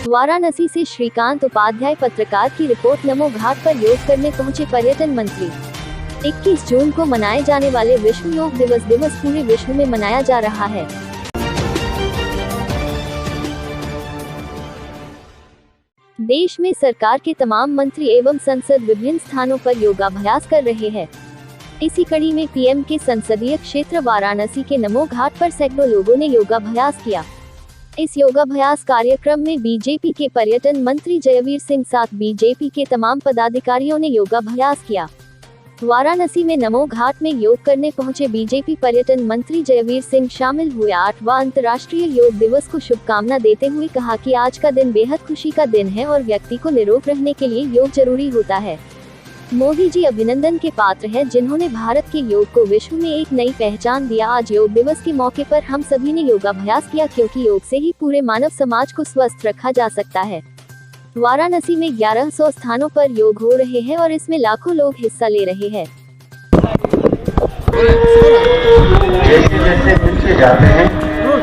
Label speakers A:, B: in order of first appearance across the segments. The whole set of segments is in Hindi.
A: वाराणसी से श्रीकांत उपाध्याय पत्रकार की रिपोर्ट। नमो घाट पर योग करने पहुंचे पर्यटन मंत्री। 21 जून को मनाए जाने वाले विश्व योग दिवस पूरे विश्व में मनाया जा रहा है। देश में सरकार के तमाम मंत्री एवं संसद विभिन्न स्थानों पर योगाभ्यास कर रहे हैं। इसी कड़ी में पीएम के संसदीय क्षेत्र वाराणसी के नमो घाट पर सैकड़ों लोगों ने योगाभ्यास किया। इस योगाभ्यास कार्यक्रम में बीजेपी के पर्यटन मंत्री जयवीर सिंह साथ बीजेपी के तमाम पदाधिकारियों ने योगाभ्यास किया। वाराणसी में नमो घाट में योग करने पहुंचे बीजेपी पर्यटन मंत्री जयवीर सिंह शामिल हुए। 8वां अंतर्राष्ट्रीय योग दिवस को शुभकामना देते हुए कहा कि आज का दिन बेहद खुशी का दिन है और व्यक्ति को निरोग रहने के लिए योग जरूरी होता है। मोदी जी अभिनंदन के पात्र हैं, जिन्होंने भारत के योग को विश्व में एक नई पहचान दिया। आज योग दिवस के मौके पर हम सभी ने योगाभ्यास किया, क्योंकि योग से ही पूरे मानव समाज को स्वस्थ रखा जा सकता है। वाराणसी में 1100 स्थानों पर योग हो रहे हैं और इसमें लाखों लोग हिस्सा ले रहे हैं।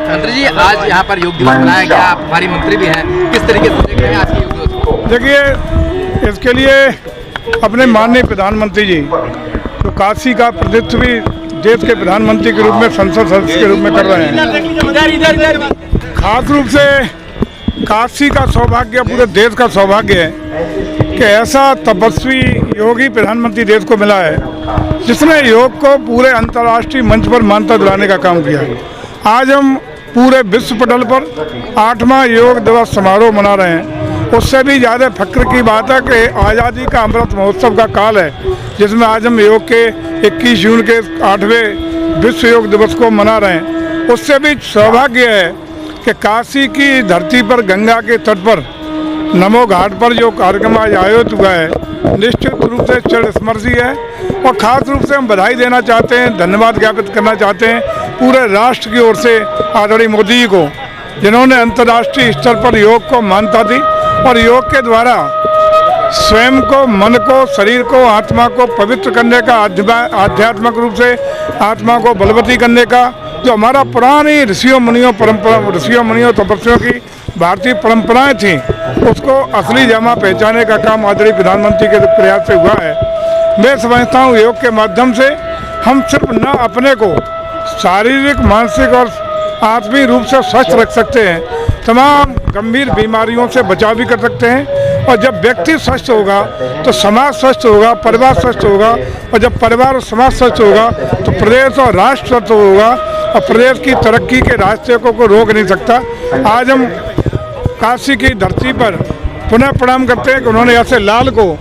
B: मंत्री जी, आज यहाँ पर योग दिवस मनाया गया, आप हमारी मंत्री भी हैं, किस तरीके से देख रहे हैं आज के योग दिवस को?
C: देखिए, इसके लिए अपने माननीय प्रधानमंत्री जी तो काशी का प्रतिनिधित्व भी देश के प्रधानमंत्री के रूप में, संसद सदस्य के रूप में कर रहे हैं। खास रूप से काशी का सौभाग्य, पूरे देश का सौभाग्य है कि ऐसा तपस्वी योगी प्रधानमंत्री देश को मिला है, जिसने योग को पूरे अंतर्राष्ट्रीय मंच पर मान्यता दिलाने का काम किया है। आज हम पूरे विश्व पटल पर 8वां योग दिवस समारोह मना रहे हैं। उससे भी ज़्यादा फक्र की बात है कि आज़ादी का अमृत महोत्सव का काल है, जिसमें आज हम योग के 21 जून के 8वें विश्व योग दिवस को मना रहे हैं। उससे भी सौभाग्य है कि काशी की धरती पर, गंगा के तट पर, नमो घाट पर जो कार्यक्रम आज आयोजित हुआ है, निश्चित रूप से चिरस्मरणीय है। और ख़ास रूप से हम बधाई देना चाहते हैं, धन्यवाद ज्ञापित करना चाहते हैं पूरे राष्ट्र की ओर से आदरणीय मोदी जी को, जिन्होंने अंतर्राष्ट्रीय स्तर पर योग को मान्यता दी और योग के द्वारा स्वयं को, मन को, शरीर को, आत्मा को पवित्र करने का, आध्यात्मिक रूप से आत्मा को बलवती करने का जो हमारा पुरानी ऋषियों मुनियों तपस्वियों की भारतीय परंपराएं थी, उसको असली जमा पहचाने का काम आदरणीय प्रधानमंत्री के प्रयास से हुआ है। मैं समझता हूँ योग के माध्यम से हम सिर्फ न अपने को शारीरिक, मानसिक और आत्मीय रूप से स्वस्थ रख सकते हैं, तमाम गंभीर बीमारियों से बचाव भी कर सकते हैं। और जब व्यक्ति स्वस्थ होगा तो समाज स्वस्थ होगा, परिवार स्वस्थ होगा, और जब परिवार और समाज स्वस्थ होगा तो प्रदेश और राष्ट्र स्वस्थ होगा, और प्रदेश की तरक्की के रास्ते को रोक नहीं सकता। आज हम काशी की धरती पर पुनः प्रणाम करते हैं कि उन्होंने ऐसे लाल को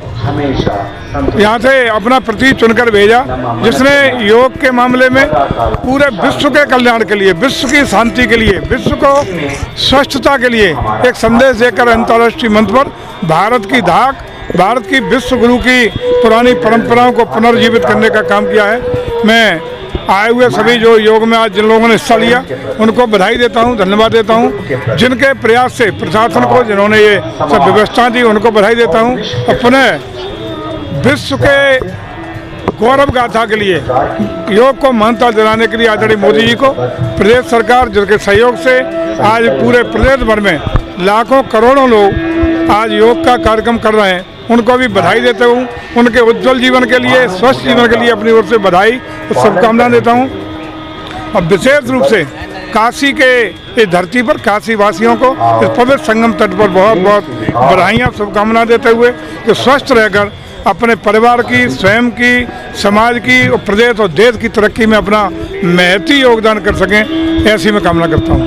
C: यहाँ से अपना प्रतीक चुनकर भेजा, जिसने योग के मामले में पूरे विश्व के कल्याण के लिए, विश्व की शांति के लिए, विश्व को स्वच्छता के लिए एक संदेश देकर अंतर्राष्ट्रीय मंच पर भारत की धाक, भारत की विश्व गुरु की पुरानी परंपराओं को पुनर्जीवित करने का काम किया है। मैं आए हुए सभी जो योग में आज जिन लोगों ने हिस्सा लिया, उनको बधाई देता हूं, धन्यवाद देता हूं। जिनके प्रयास से प्रशासन को, जिन्होंने ये सब व्यवस्था दी, उनको बधाई देता हूं। और पुनः विश्व के गौरव गाथा के लिए, योग को मान्यता दिलाने के लिए आदरणीय मोदी जी को, प्रदेश सरकार जिनके सहयोग से आज पूरे प्रदेश भर में लाखों करोड़ों लोग आज योग का कार्यक्रम कर रहे हैं, उनको भी बधाई देता हूँ। उनके उज्जवल जीवन के लिए, स्वस्थ जीवन के लिए अपनी ओर से बधाई और शुभकामनाएं देता हूँ। और विशेष रूप से काशी के इस धरती पर काशी वासियों को इस पवित्र संगम तट पर बहुत बहुत बधाइयाँ, शुभकामनाएं देते हुए कि स्वस्थ रहकर अपने परिवार की, स्वयं की, समाज की और प्रदेश और देश की तरक्की में अपना महती योगदान कर सकें, ऐसी मैं कामना करता हूँ।